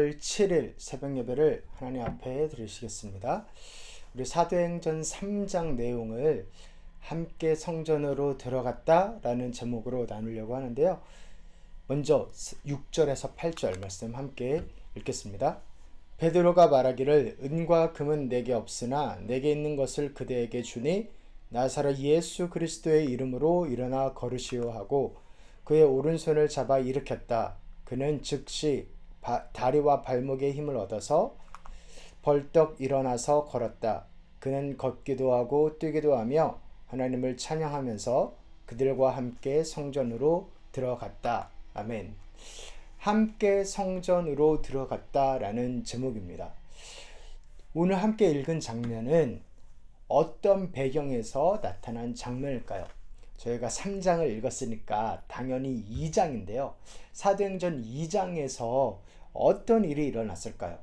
6월 7일 새벽 예배를 하나님 앞에 드리시겠습니다. 우리 사도행전 3장 내용을 함께 성전으로 들어갔다라는 제목으로 나누려고 하는데요. 먼저 6절에서 8절 말씀 함께 읽겠습니다. 베드로가 말하기를 은과 금은 내게 없으나 내게 있는 것을 그대에게 주니 나사렛 예수 그리스도의 이름으로 일어나 걸으시오 하고 그의 오른손을 잡아 일으켰다. 그는 즉시 다리와 발목에 힘을 얻어서 벌떡 일어나서 걸었다. 그는 걷기도 하고 뛰기도 하며 하나님을 찬양하면서 그들과 함께 성전으로 들어갔다. 아멘. 함께 성전으로 들어갔다라는 제목입니다. 오늘 함께 읽은 장면은 어떤 배경에서 나타난 장면일까요? 저희가 3장을 읽었으니까 당연히 2장인데요. 사도행전 2장에서 어떤 일이 일어났을까요?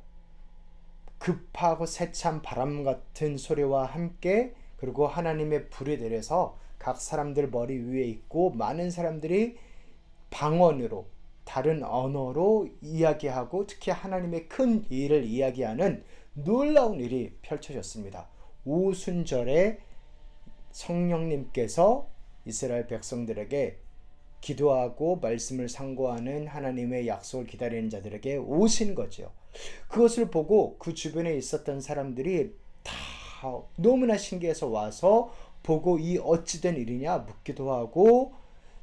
급하고 세찬 바람 같은 소리와 함께 그리고 하나님의 불이 내려서 각 사람들 머리 위에 있고 많은 사람들이 방언으로 다른 언어로 이야기하고 특히 하나님의 큰 일을 이야기하는 놀라운 일이 펼쳐졌습니다. 오순절에 성령님께서 이스라엘 백성들에게 기도하고 말씀을 상고하는 하나님의 약속을 기다리는 자들에게 오신 거죠. 그것을 보고 그 주변에 있었던 사람들이 다 너무나 신기해서 와서 보고 이 어찌된 일이냐 묻기도 하고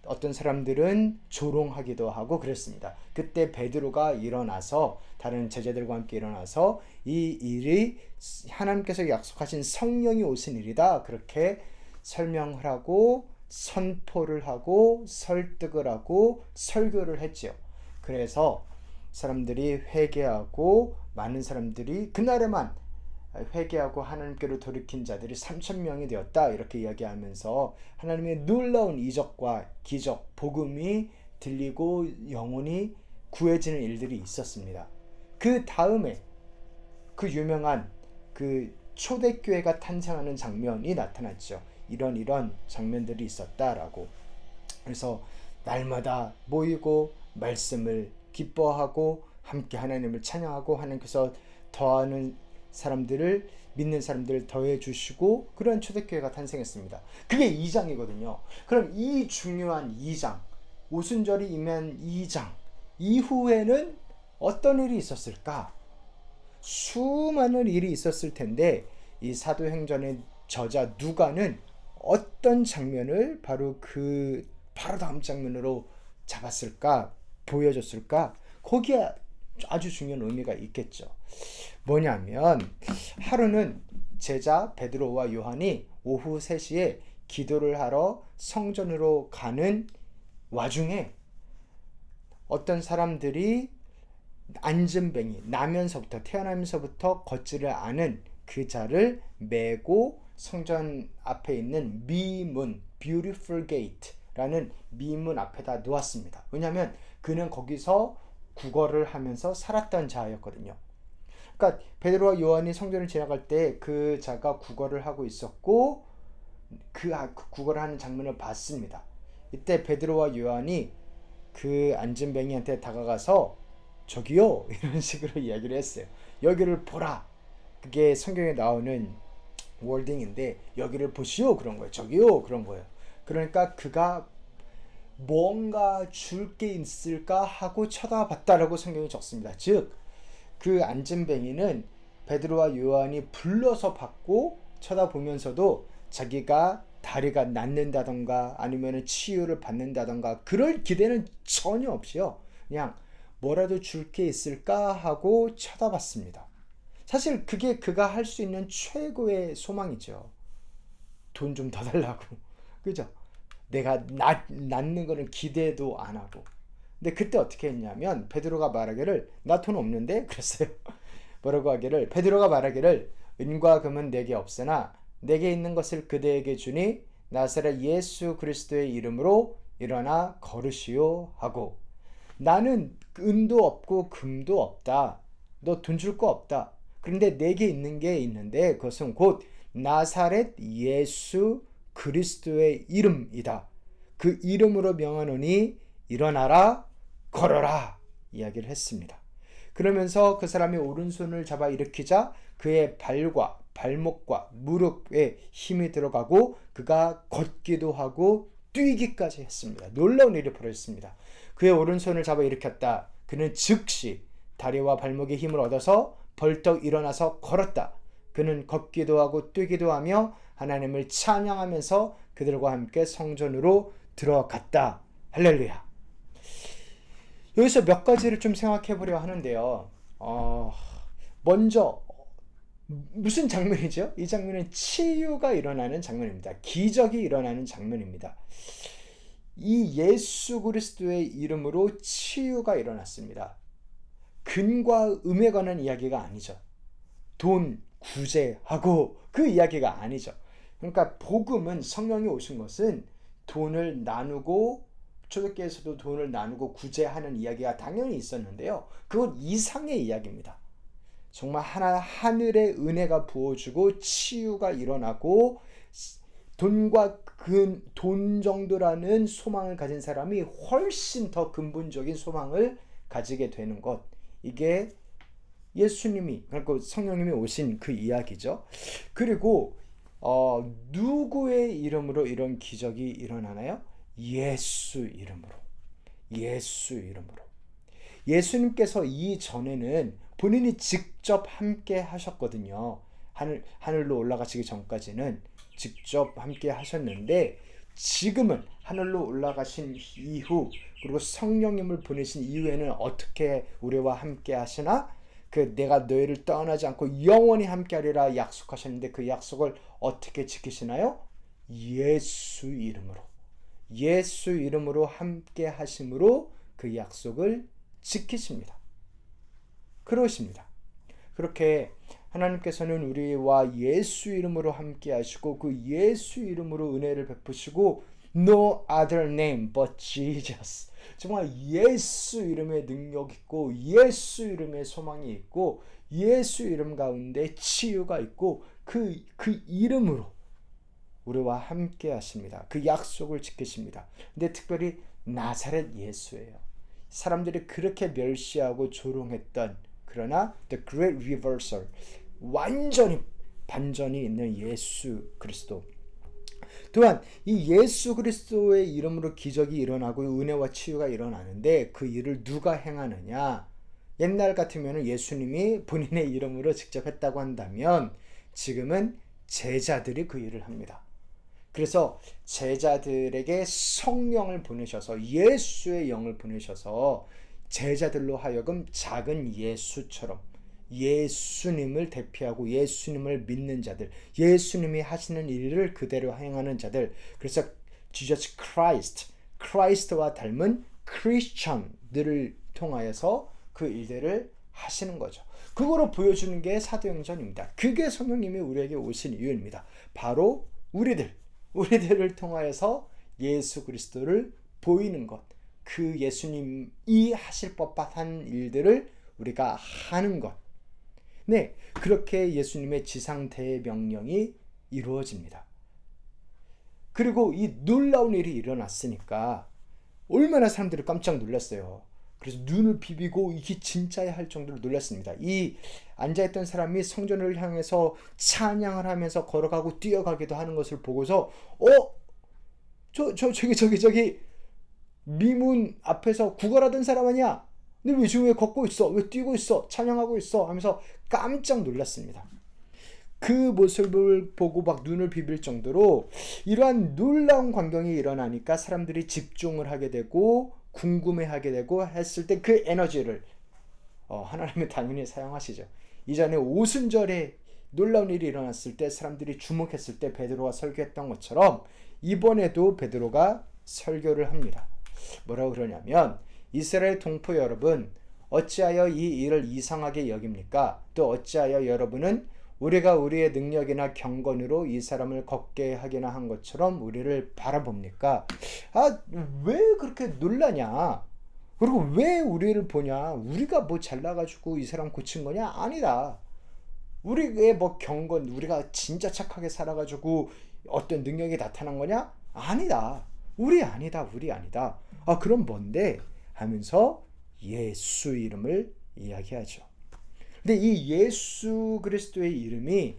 어떤 사람들은 조롱하기도 하고 그랬습니다. 그때 베드로가 일어나서 다른 제자들과 함께 일어나서 이 일이 하나님께서 약속하신 성령이 오신 일이다 그렇게 설명을 하고 선포를 하고 설득을 하고 설교를 했지요. 그래서 사람들이 회개하고 많은 사람들이 그날에만 회개하고 하나님께로 돌이킨 자들이 3,000명이 되었다 이렇게 이야기하면서 하나님의 놀라운 이적과 기적, 복음이 들리고 영혼이 구해지는 일들이 있었습니다. 그 다음에 그 유명한 그 초대교회가 탄생하는 장면이 나타났죠. 이런 장면들이 있었다라고. 그래서 날마다 모이고 말씀을 기뻐하고 함께 하나님을 찬양하고 하나님께서 더하는 사람들을 믿는 사람들을 더해 주시고 그런 초대교회가 탄생했습니다. 그게 2장이거든요. 그럼 이 중요한 2장, 오순절이 임한 2장 이후에는 어떤 일이 있었을까? 수많은 일이 있었을 텐데 이 사도행전의 저자 누가는 어떤 장면을 바로 다음 장면으로 잡았을까? 보여줬을까? 거기에 아주 중요한 의미가 있겠죠. 뭐냐면 하루는 제자 베드로와 요한이 오후 3시에 기도를 하러 성전으로 가는 와중에 어떤 사람들이 안진뱅이, 태어나면서부터 걷지를 않은 그 자를 메고 성전 앞에 있는 미문, Beautiful Gate라는 미문 앞에다 놓았습니다. 왜냐하면 그는 거기서 구걸을 하면서 살았던 자였거든요. 그러니까 베드로와 요한이 성전을 지나갈 때 그 자가 구걸을 하고 있었고 그 구걸을 하는 장면을 봤습니다. 이때 베드로와 요한이 그 안진뱅이한테 다가가서 저기요 이런 식으로 이야기를 했어요. 여기를 보라. 그게 성경에 나오는 월딩인데 여기를 보시오 그런 거예요. 저기요 그런 거예요. 그러니까 그가 뭔가 줄 게 있을까 하고 쳐다봤다라고 성경이 적습니다. 즉 그 안진뱅이는 베드로와 요한이 불러서 받고 쳐다보면서도 자기가 다리가 낫는다던가 아니면 치유를 받는다던가 그럴 기대는 전혀 없이요. 그냥 뭐라도 줄 게 있을까 하고 쳐다봤습니다. 사실 그게 그가 할 수 있는 최고의 소망이죠. 돈 좀 더 달라고. 그죠? 내가 낫는 거는 기대도 안 하고. 근데 그때 어떻게 했냐면 베드로가 말하기를 나 돈 없는데 그랬어요. 뭐라고 하기를 베드로가 말하기를 은과 금은 내게 없으나 내게 있는 것을 그대에게 주니 나사렛 예수 그리스도의 이름으로 일어나 걸으시오 하고 나는 은도 없고 금도 없다. 너 돈 줄 거 없다. 그런데 내게 있는 게 있는데 그것은 곧 나사렛 예수 그리스도의 이름이다. 그 이름으로 명하노니 일어나라 걸어라 이야기를 했습니다. 그러면서 그 사람이 오른손을 잡아 일으키자 그의 발과 발목과 무릎에 힘이 들어가고 그가 걷기도 하고 뛰기까지 했습니다. 놀라운 일이 벌어졌습니다. 그의 오른손을 잡아 일으켰다. 그는 즉시 다리와 발목에 힘을 얻어서 벌떡 일어나서 걸었다. 그는 걷기도 하고 뛰기도 하며 하나님을 찬양하면서 그들과 함께 성전으로 들어갔다. 할렐루야. 여기서 몇 가지를 좀 생각해 보려 하는데요. 먼저 무슨 장면이죠? 이 장면은 치유가 일어나는 장면입니다. 기적이 일어나는 장면입니다. 이 예수 그리스도의 이름으로 치유가 일어났습니다. 근과 음에 관한 이야기가 아니죠. 돈 구제하고 그 이야기가 아니죠. 그러니까 복음은, 성령이 오신 것은 돈을 나누고, 초대교회에서도 돈을 나누고 구제하는 이야기가 당연히 있었는데요. 그건 이상의 이야기입니다. 정말 하늘의 은혜가 부어주고 치유가 일어나고 돈과 돈 정도라는 소망을 가진 사람이 훨씬 더 근본적인 소망을 가지게 되는 것. 이게 예수님이, 그러니까 성령님이 오신 그 이야기죠. 그리고 누구의 이름으로 이런 기적이 일어나나요? 예수 이름으로. 예수 이름으로. 예수님께서 이전에는 본인이 직접 함께 하셨거든요. 하늘로 올라가시기 전까지는 직접 함께 하셨는데, 지금은 하늘로 올라가신 이후, 그리고 성령님을 보내신 이후에는 어떻게 우리와 함께 하시나? 내가 너희를 떠나지 않고 영원히 함께하리라 약속하셨는데, 그 약속을 어떻게 지키시나요? 예수 이름으로. 예수 이름으로 함께 하심으로 그 약속을 지키십니다. 그러십니다. 그렇게 하나님께서는 우리와 예수 이름으로 함께 하시고, 그 예수 이름으로 은혜를 베푸시고, No other name but Jesus. 정말 예수 이름의 능력 있고, 예수 이름의 소망이 있고, 예수 이름 가운데 치유가 있고, 그 이름으로 우리와 함께 하십니다. 그 약속을 지키십니다. 근데 특별히 나사렛 예수예요. 사람들이 그렇게 멸시하고 조롱했던, 그러나 The Great Reversal, 완전히 반전이 있는 예수 그리스도. 또한 이 예수 그리스도의 이름으로 기적이 일어나고 은혜와 치유가 일어나는데, 그 일을 누가 행하느냐? 옛날 같으면 예수님이 본인의 이름으로 직접 했다고 한다면, 지금은 제자들이 그 일을 합니다. 그래서 제자들에게 성령을 보내셔서, 예수의 영을 보내셔서 제자들로 하여금 작은 예수처럼 예수님을 대표하고 예수님을 믿는 자들, 예수님이 하시는 일을 그대로 행하는 자들, 그래서 Jesus Christ, 크라이스트와 닮은 크리스천들을 통하여서 그 일들을 하시는 거죠. 그거로 보여주는 게 사도행전입니다. 그게 성령님이 우리에게 오신 이유입니다. 바로 우리들을 통하여서 예수 그리스도를 보이는 것, 그 예수님이 하실 법한 일들을 우리가 하는 것. 네, 그렇게 예수님의 지상 대명령이 이루어집니다. 그리고 이 놀라운 일이 일어났으니까 얼마나 사람들이 깜짝 놀랐어요. 그래서 눈을 비비고 이게 진짜야 할 정도로 놀랐습니다. 이 앉아있던 사람이 성전을 향해서 찬양을 하면서 걸어가고 뛰어가기도 하는 것을 보고서 저기 미문 앞에서 구걸하던 사람 아니야? 근데 왜 지금 왜 걷고 있어? 왜 뛰고 있어? 찬양하고 있어? 하면서 깜짝 놀랐습니다. 그 모습을 보고 막 눈을 비빌 정도로 이러한 놀라운 광경이 일어나니까 사람들이 집중을 하게 되고 궁금해하게 되고 했을 때 그 에너지를 하나님이 당연히 사용하시죠. 이전에 오순절에 놀라운 일이 일어났을 때 사람들이 주목했을 때 베드로가 설교했던 것처럼 이번에도 베드로가 설교를 합니다. 뭐라고 그러냐면, 이스라엘 동포 여러분, 어찌하여 이 일을 이상하게 여깁니까? 또 어찌하여 여러분은 우리가 우리의 능력이나 경건으로 이 사람을 걷게 하기나 한 것처럼 우리를 바라봅니까? 왜 그렇게 놀라냐? 그리고 왜 우리를 보냐? 우리가 뭐 잘나가지고 이 사람 고친 거냐? 아니다. 우리의 뭐 경건, 우리가 진짜 착하게 살아가지고 어떤 능력이 나타난 거냐? 아니다. 우리 아니다. 그럼 뭔데? 하면서 예수 이름을 이야기하죠. 근데 이 예수 그리스도의 이름이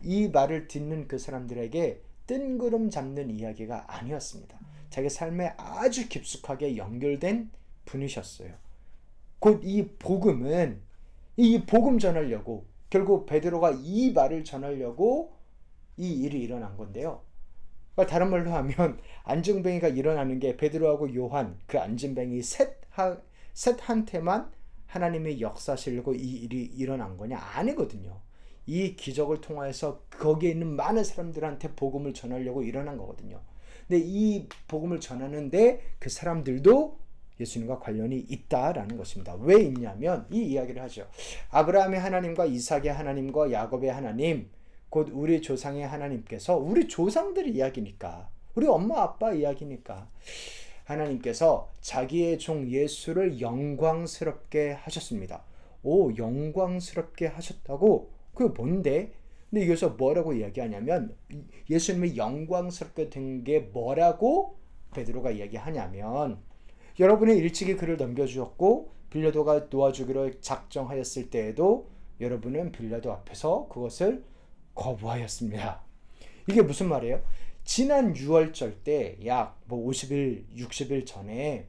이 말을 듣는 그 사람들에게 뜬구름 잡는 이야기가 아니었습니다. 자기 삶에 아주 깊숙하게 연결된 분이셨어요. 곧 이 복음은 이 복음 전하려고 결국 베드로가 이 말을 전하려고 이 일이 일어난 건데요. 그러니까 다른 말로 하면 안증뱅이가 일어나는 게 베드로하고 요한 그 안증뱅이 셋한테만 하나님이 역사하시려고 이 일이 일어난 거냐? 아니거든요. 이 기적을 통해서 거기에 있는 많은 사람들한테 복음을 전하려고 일어난 거거든요. 근데 이 복음을 전하는데 그 사람들도 예수님과 관련이 있다라는 것입니다. 왜 있냐면 이 이야기를 하죠. 아브라함의 하나님과 이삭의 하나님과 야곱의 하나님, 곧 우리 조상의 하나님께서, 우리 조상들 이야기니까, 우리 엄마 아빠 이야기니까 하나님께서 자기의 종 예수를 영광스럽게 하셨습니다. 오, 영광스럽게 하셨다고? 그게 뭔데? 근데 여기서 뭐라고 이야기하냐면 예수님이 영광스럽게 된 게 뭐라고 베드로가 이야기하냐면, 여러분이 일찍이 그를 넘겨주었고 빌라도가 놓아주기로 작정하였을 때에도 여러분은 빌라도 앞에서 그것을 거부하였습니다. 이게 무슨 말이에요? 지난 6월절 때 약 50일, 60일 전에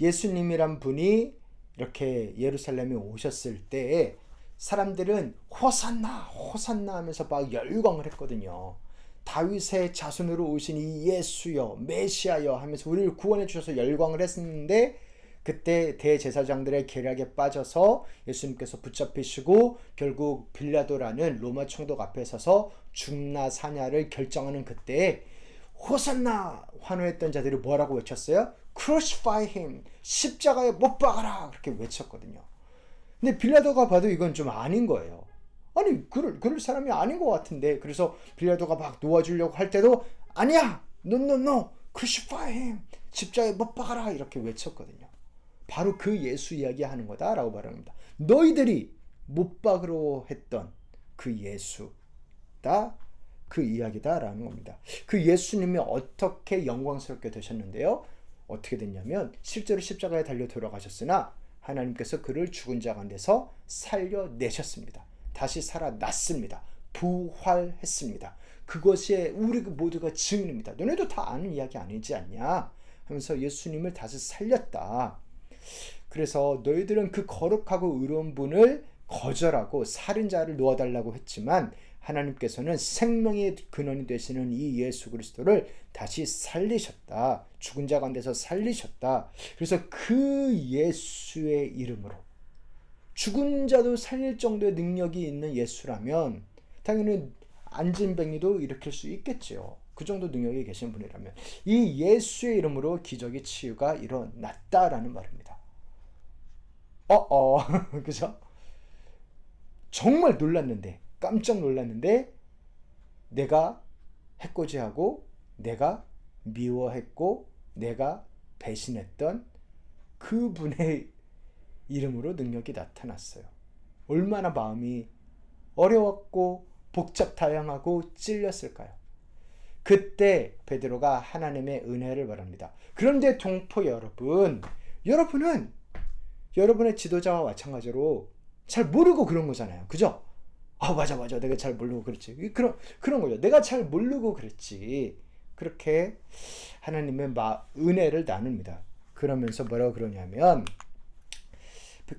예수님이란 분이 이렇게 예루살렘에 오셨을 때 사람들은 호산나 호산나 하면서 막 열광을 했거든요. 다윗의 자손으로 오신 이 예수여 메시아여 하면서 우리를 구원해 주셔서 열광을 했는데, 그때 대제사장들의 계략에 빠져서 예수님께서 붙잡히시고 결국 빌라도라는 로마 총독 앞에 서서 죽나 사냐를 결정하는 그때에 호산나 환호했던 자들이 뭐라고 외쳤어요? Crucify him, 십자가에 못 박아라, 그렇게 외쳤거든요. 근데 빌라도가 봐도 이건 좀 아닌 거예요. 아니 그럴 사람이 아닌 것 같은데, 그래서 빌라도가 막 놓아주려고 할 때도 아니야, no, crucify him, 십자가에 못 박아라, 이렇게 외쳤거든요. 바로 그 예수 이야기하는 거다라고 말합니다. 너희들이 못 박으러 했던 그 예수다, 그 이야기다라는 겁니다. 그 예수님이 어떻게 영광스럽게 되셨는데요? 어떻게 됐냐면 실제로 십자가에 달려 돌아가셨으나 하나님께서 그를 죽은 자 가운데서 살려내셨습니다. 다시 살아났습니다. 부활했습니다. 그것이 우리 모두가 증인입니다. 너네도 다 아는 이야기 아니지 않냐? 하면서 예수님을 다시 살렸다. 그래서 너희들은 그 거룩하고 의로운 분을 거절하고 살인자를 놓아달라고 했지만 하나님께서는 생명의 근원이 되시는 이 예수 그리스도를 다시 살리셨다. 죽은 자 가운데서 살리셨다. 그래서 그 예수의 이름으로 죽은 자도 살릴 정도의 능력이 있는 예수라면 당연히 안진뱅이도 일으킬 수 있겠지요. 그 정도 능력이 계신 분이라면 이 예수의 이름으로 기적의 치유가 일어났다라는 말입니다. 그죠? 정말 놀랐는데, 깜짝 놀랐는데 내가 해코지하고 내가 미워했고 내가 배신했던 그분의 이름으로 능력이 나타났어요. 얼마나 마음이 어려웠고 복잡다양하고 찔렸을까요? 그때 베드로가 하나님의 은혜를 바랍니다. 그런데 동포 여러분, 여러분은 여러분의 지도자와 마찬가지로 잘 모르고 그런 거잖아요. 그죠? 맞아. 내가 잘 모르고 그랬지. 그런 거죠. 내가 잘 모르고 그랬지. 그렇게 하나님의 은혜를 나눕니다. 그러면서 뭐라고 그러냐면,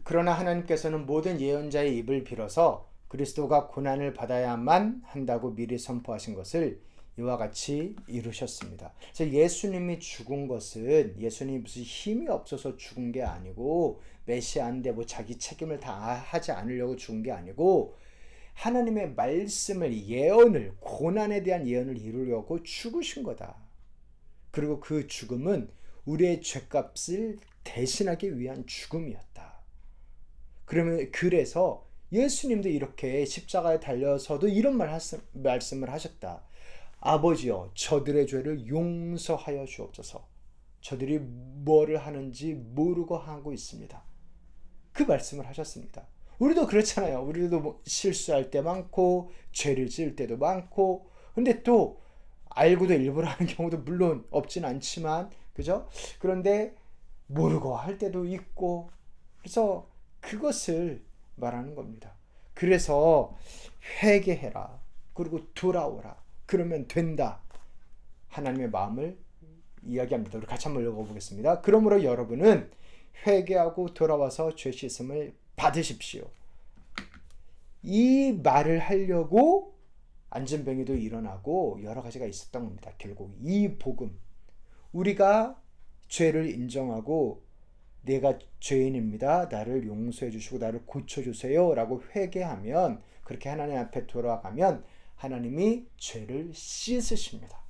그러나 하나님께서는 모든 예언자의 입을 빌어서 그리스도가 고난을 받아야만 한다고 미리 선포하신 것을 이와 같이 이루셨습니다. 그래서 예수님이 죽은 것은 예수님이 무슨 힘이 없어서 죽은 게 아니고 메시아인데 뭐 자기 책임을 다 하지 않으려고 죽은 게 아니고 하나님의 말씀을, 예언을, 고난에 대한 예언을 이루려고 죽으신 거다. 그리고 그 죽음은 우리의 죄값을 대신하기 위한 죽음이었다. 그래서 예수님도 이렇게 십자가에 달려서도 이런 말씀을 하셨다. 아버지여, 저들의 죄를 용서하여 주옵소서. 저들이 뭐를 하는지 모르고 하고 있습니다. 그 말씀을 하셨습니다. 우리도 그렇잖아요. 우리도 뭐 실수할 때 많고 죄를 지을 때도 많고, 근데 또 알고도 일부러 하는 경우도 물론 없진 않지만, 그죠? 그런데 모르고 할 때도 있고, 그래서 그것을 말하는 겁니다. 그래서 회개해라. 그리고 돌아오라. 그러면 된다. 하나님의 마음을 이야기합니다. 우리 같이 한번 읽어보겠습니다. 그러므로 여러분은 회개하고 돌아와서 죄 씻음을 받으십시오. 이 말을 하려고 안전병이도 일어나고 여러 가지가 있었던 겁니다. 결국 이 복음, 우리가 죄를 인정하고 내가 죄인입니다. 나를 용서해 주시고 나를 고쳐주세요 라고 회개하면, 그렇게 하나님 앞에 돌아가면 하나님이 죄를 씻으십니다.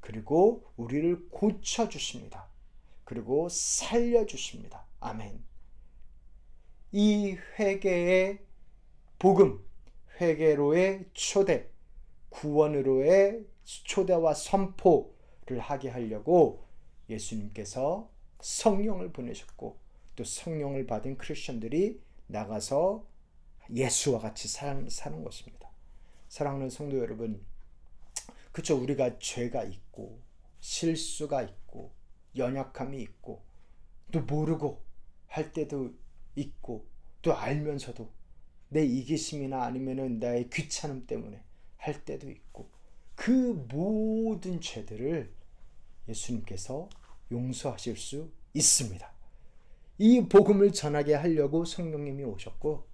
그리고 우리를 고쳐주십니다. 그리고 살려주십니다. 아멘. 이 회개의 복음, 회개로의 초대, 구원으로의 초대와 선포를 하게 하려고 예수님께서 성령을 보내셨고, 또 성령을 받은 크리스천들이 나가서 예수와 같이 사는 것입니다. 사랑하는 성도 여러분, 그쵸, 우리가 죄가 있고 실수가 있고 연약함이 있고 또 모르고 할 때도 있고 또 알면서도 내 이기심이나 아니면은 나의 귀찮음 때문에 할 때도 있고, 그 모든 죄들을 예수님께서 용서하실 수 있습니다. 이 복음을 전하게 하려고 성령님이 오셨고,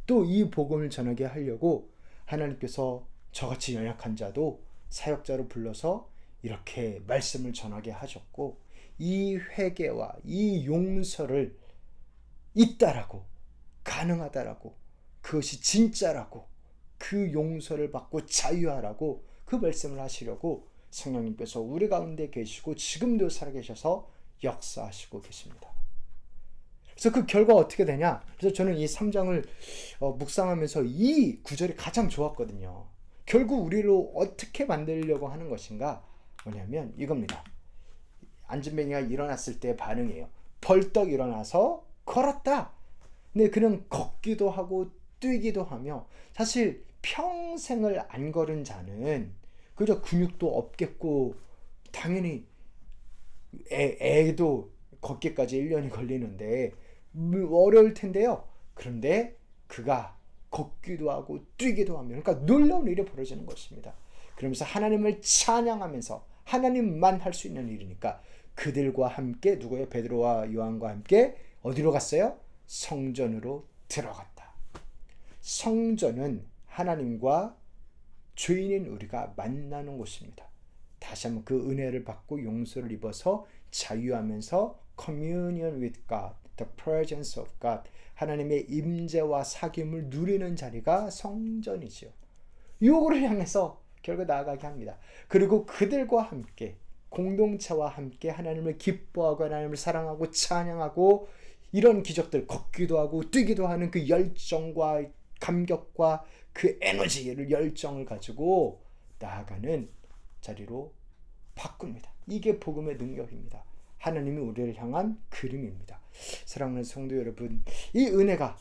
또 이 복음을 전하게 하려고 하나님께서 저같이 연약한 자도 사역자로 불러서 이렇게 말씀을 전하게 하셨고, 이 회개와 이 용서를 있다라고, 가능하다라고, 그것이 진짜라고, 그 용서를 받고 자유하라고 그 말씀을 하시려고 성령님께서 우리 가운데 계시고 지금도 살아계셔서 역사하시고 계십니다. 그래서 그 결과 어떻게 되냐? 그래서 저는 이 3장을 묵상하면서 이 구절이 가장 좋았거든요. 결국 우리를 어떻게 만들려고 하는 것인가? 뭐냐면 이겁니다. 안전뱅이가 일어났을 때 반응이에요. 벌떡 일어나서 걸었다. 근데 그는 걷기도 하고 뛰기도 하며, 사실 평생을 안 걸은 자는 그저 근육도 없겠고 당연히 애도 걷기까지 1년이 걸리는데 어려울 텐데요. 그런데 그가 걷기도 하고 뛰기도 하며, 그러니까 놀라운 일이 벌어지는 것입니다. 그러면서 하나님을 찬양하면서, 하나님만 할 수 있는 일이니까 그들과 함께, 누구예요? 베드로와 요한과 함께 어디로 갔어요? 성전으로 들어갔다. 성전은 하나님과 죄인인 우리가 만나는 곳입니다. 다시 한번 그 은혜를 받고 용서를 입어서 자유하면서 communion with God, the presence of God, 하나님의 임재와 사귐을 누리는 자리가 성전이지요. 요거를 향해서 결국 나아가게 합니다. 그리고 그들과 함께, 공동체와 함께 하나님을 기뻐하고 하나님을 사랑하고 찬양하고 이런 기적들, 걷기도 하고 뛰기도 하는 그 열정과 감격과 그 에너지를, 열정을 가지고 나아가는 자리로 바꿉니다. 이게 복음의 능력입니다. 하나님이 우리를 향한 그림입니다. 사랑하는 성도 여러분, 이 은혜가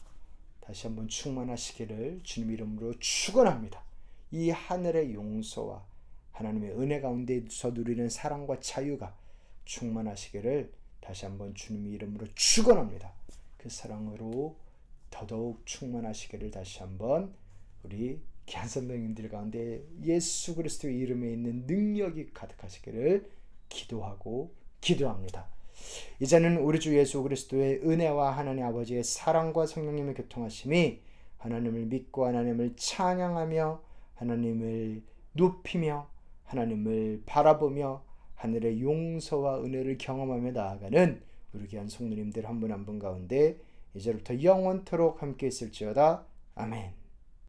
다시 한번 충만하시기를 주님 이름으로 축원합니다. 이 하늘의 용서와 하나님의 은혜 가운데서 누리는 사랑과 자유가 충만하시기를 다시 한번 주님 이름으로 축원합니다. 그 사랑으로 더더욱 충만하시기를 다시 한번 우리 귀한 선배님들 가운데 예수 그리스도의 이름에 있는 능력이 가득하시기를 기도하고 기도합니다. 이제는 우리 주 예수 그리스도의 은혜와 하나님 아버지의 사랑과 성령님의 교통하심이 하나님을 믿고 하나님을 찬양하며 하나님을 높이며 하나님을 바라보며 하늘의 용서와 은혜를 경험하며 나아가는 우리 귀한 성도님들 한 분 한 분 가운데 이제부터 영원토록 함께 있을지어다. 아멘.